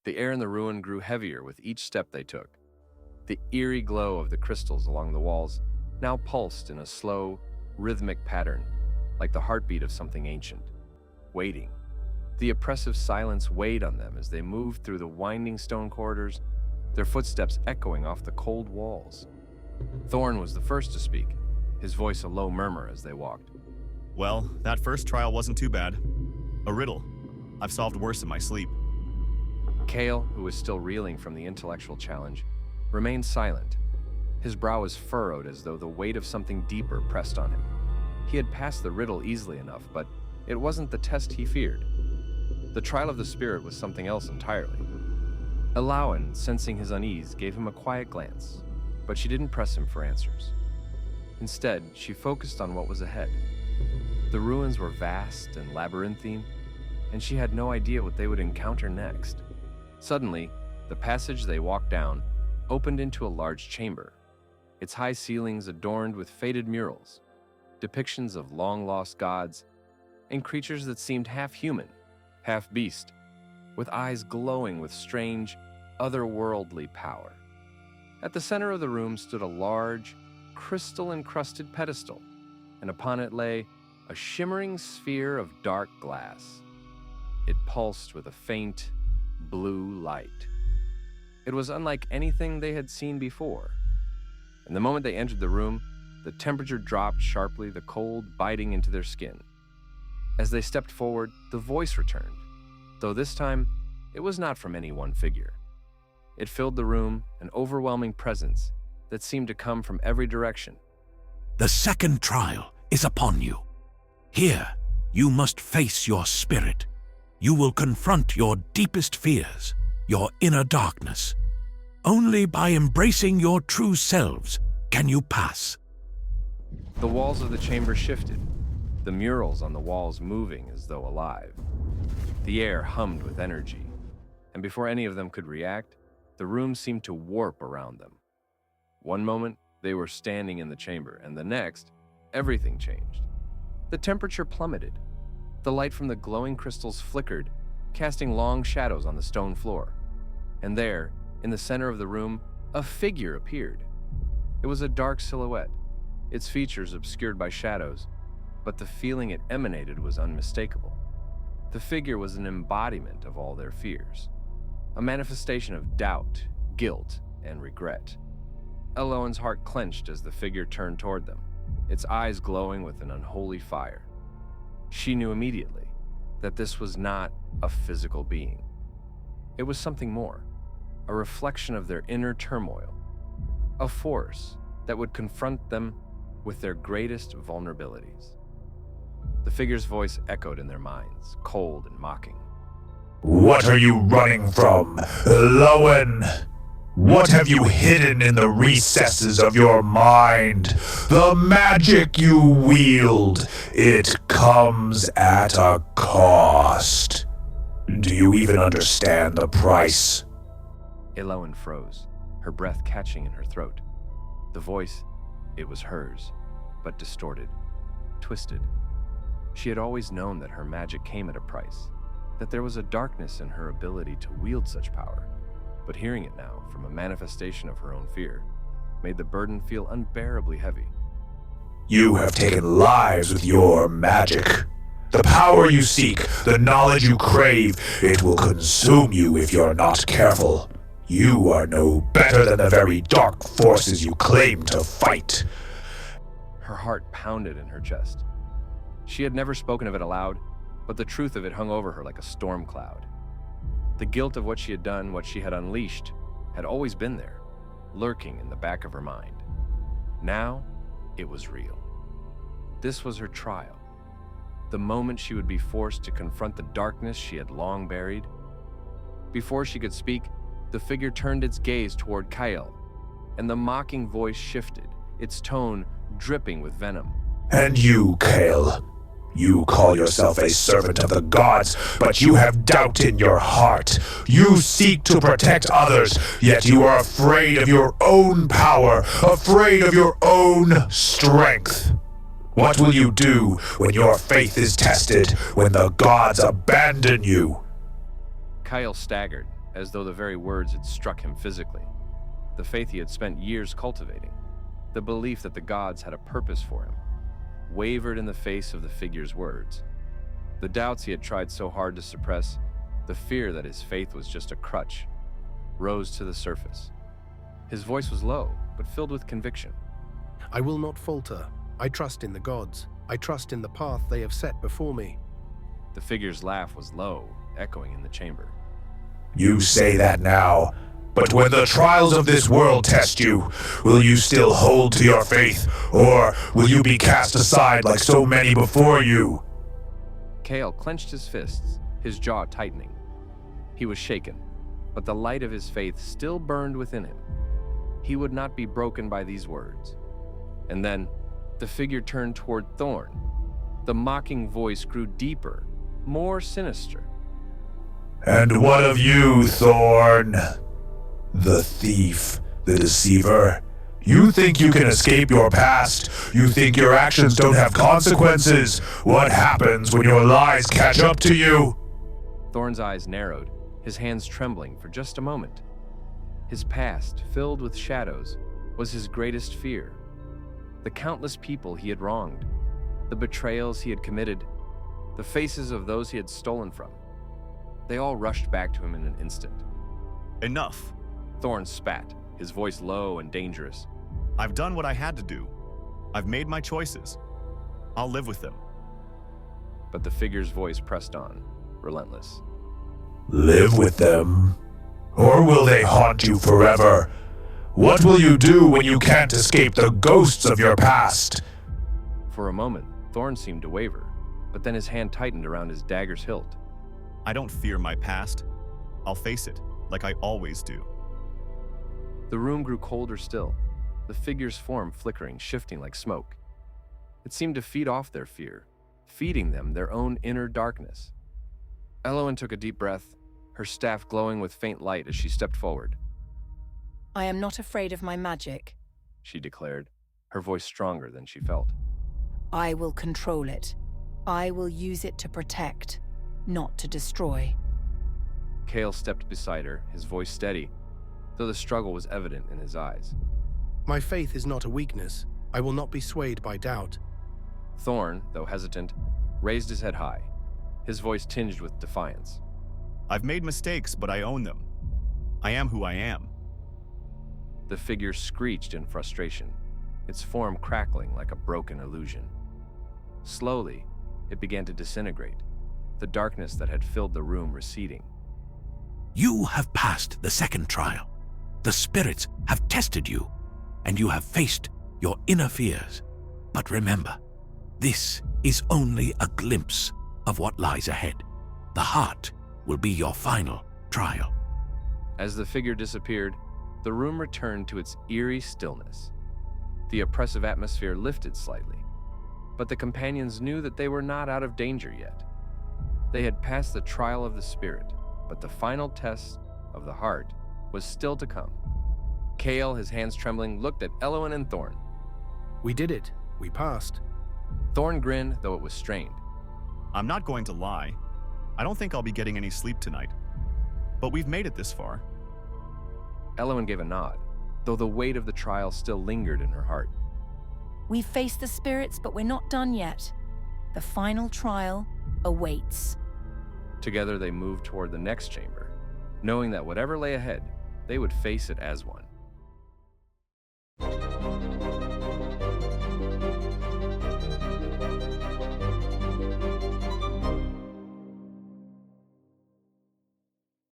The air in the ruin grew heavier with each step they took. The eerie glow of the crystals along the walls now pulsed in a slow, rhythmic pattern, like the heartbeat of something ancient, waiting. The oppressive silence weighed on them as they moved through the winding stone corridors, their footsteps echoing off the cold walls. Thorne was the first to speak, his voice a low murmur as they walked. Well, that first trial wasn't too bad. A riddle. I've solved worse in my sleep. Kael, who was still reeling from the intellectual challenge, remained silent. His brow was furrowed as though the weight of something deeper pressed on him. He had passed the riddle easily enough, but it wasn't the test he feared. The trial of the spirit was something else entirely. Elowen, sensing his unease, gave him a quiet glance, but she didn't press him for answers. Instead, she focused on what was ahead. The ruins were vast and labyrinthine, and she had no idea what they would encounter next. Suddenly, the passage they walked down opened into a large chamber, its high ceilings adorned with faded murals, depictions of long-lost gods, and creatures that seemed half-human, half-beast, with eyes glowing with strange, otherworldly power. At the center of the room stood a large, crystal-encrusted pedestal, and upon it lay a shimmering sphere of dark glass. It pulsed with a faint, blue light. It was unlike anything they had seen before. And the moment they entered the room, the temperature dropped sharply, the cold biting into their skin. As they stepped forward, the voice returned, though this time it was not from any one figure. It filled the room, an overwhelming presence that seemed to come from every direction. The second trial is upon you. Here, you must face your spirit. You will confront your deepest fears, your inner darkness. Only by embracing your true selves can you pass. The walls of the chamber shifted, the murals on the walls moving as though alive. The air hummed with energy, and before any of them could react, the room seemed to warp around them. One moment, they were standing in the chamber, and the next, everything changed. The temperature plummeted. The light from the glowing crystals flickered, casting long shadows on the stone floor. And there, in the center of the room, a figure appeared. It was a dark silhouette, its features obscured by shadows, but the feeling it emanated was unmistakable. The figure was an embodiment of all their fears, a manifestation of doubt, guilt, and regret. Elowen's heart clenched as the figure turned toward them, its eyes glowing with an unholy fire. She knew immediately that this was not a physical being. It was something more, a reflection of their inner turmoil, a force that would confront them with their greatest vulnerabilities. The figure's voice echoed in their minds, cold and mocking. What are you running from, Elowen? What have you hidden in the recesses of your mind? The magic you wield, it comes at a cost. Do you even understand the price? Elowen froze, her breath catching in her throat. The voice, it was hers, but distorted, twisted. She had always known that her magic came at a price, that there was a darkness in her ability to wield such power. But hearing it now, from a manifestation of her own fear, made the burden feel unbearably heavy. You have taken lives with your magic. The power you seek, the knowledge you crave, it will consume you if you're not careful. You are no better than the very dark forces you claim to fight. Her heart pounded in her chest. She had never spoken of it aloud, but the truth of it hung over her like a storm cloud. The guilt of what she had done, what she had unleashed, had always been there, lurking in the back of her mind. Now, it was real. This was her trial. The moment she would be forced to confront the darkness she had long buried. Before she could speak, the figure turned its gaze toward Kael, and the mocking voice shifted, its tone dripping with venom. And you, Kael, you call yourself a servant of the gods, but you have doubt in your heart. You seek to protect others, yet you are afraid of your own power, afraid of your own strength. What will you do when your faith is tested, when the gods abandon you? Kael staggered, as though the very words had struck him physically. The faith he had spent years cultivating, the belief that the gods had a purpose for him, wavered in the face of the figure's words. The doubts he had tried so hard to suppress, the fear that his faith was just a crutch, rose to the surface. His voice was low, but filled with conviction. I will not falter. I trust in the gods. I trust in the path they have set before me. The figure's laugh was low, echoing in the chamber. You say that now, but when the trials of this world test you, will you still hold to your faith, or will you be cast aside like so many before you? Kael clenched his fists, his jaw tightening. He was shaken, but the light of his faith still burned within him. He would not be broken by these words. And then, the figure turned toward Thorne. The mocking voice grew deeper, more sinister. And what of you, Thorne? The thief, the deceiver. You think you can escape your past? You think your actions don't have consequences? What happens when your lies catch up to you? Thorne's eyes narrowed, his hands trembling for just a moment. His past, filled with shadows, was his greatest fear. The countless people he had wronged, the betrayals he had committed, the faces of those he had stolen from. They all rushed back to him in an instant. Enough. Thorne spat, his voice low and dangerous. I've done what I had to do. I've made my choices. I'll live with them. But the figure's voice pressed on, relentless. Live with them? Or will they haunt you forever? What will you do when you can't escape the ghosts of your past? For a moment, Thorne seemed to waver, but then his hand tightened around his dagger's hilt. I don't fear my past. I'll face it, like I always do. The room grew colder still, the figure's form flickering, shifting like smoke. It seemed to feed off their fear, feeding them their own inner darkness. Elowen took a deep breath, her staff glowing with faint light as she stepped forward. I am not afraid of my magic. She declared, her voice stronger than she felt. I will control it. I will use it to protect, not to destroy. Kael stepped beside her, his voice steady, though the struggle was evident in his eyes. My faith is not a weakness. I will not be swayed by doubt. Thorne, though hesitant, raised his head high, his voice tinged with defiance. I've made mistakes, but I own them. I am who I am. The figure screeched in frustration, its form crackling like a broken illusion. Slowly, it began to disintegrate, the darkness that had filled the room receding. You have passed the second trial. The spirits have tested you, and you have faced your inner fears. But remember, this is only a glimpse of what lies ahead. The heart will be your final trial. As the figure disappeared, the room returned to its eerie stillness. The oppressive atmosphere lifted slightly, but the companions knew that they were not out of danger yet. They had passed the trial of the spirit, but the final test of the heart was still to come. Kael, his hands trembling, looked at Elowen and Thorne. We did it. We passed. Thorne grinned, though it was strained. I'm not going to lie. I don't think I'll be getting any sleep tonight. But we've made it this far. Elowen gave a nod, though the weight of the trial still lingered in her heart. We faced the spirits, but we're not done yet. The final trial awaits. Together they moved toward the next chamber, knowing that whatever lay ahead, they would face it as one.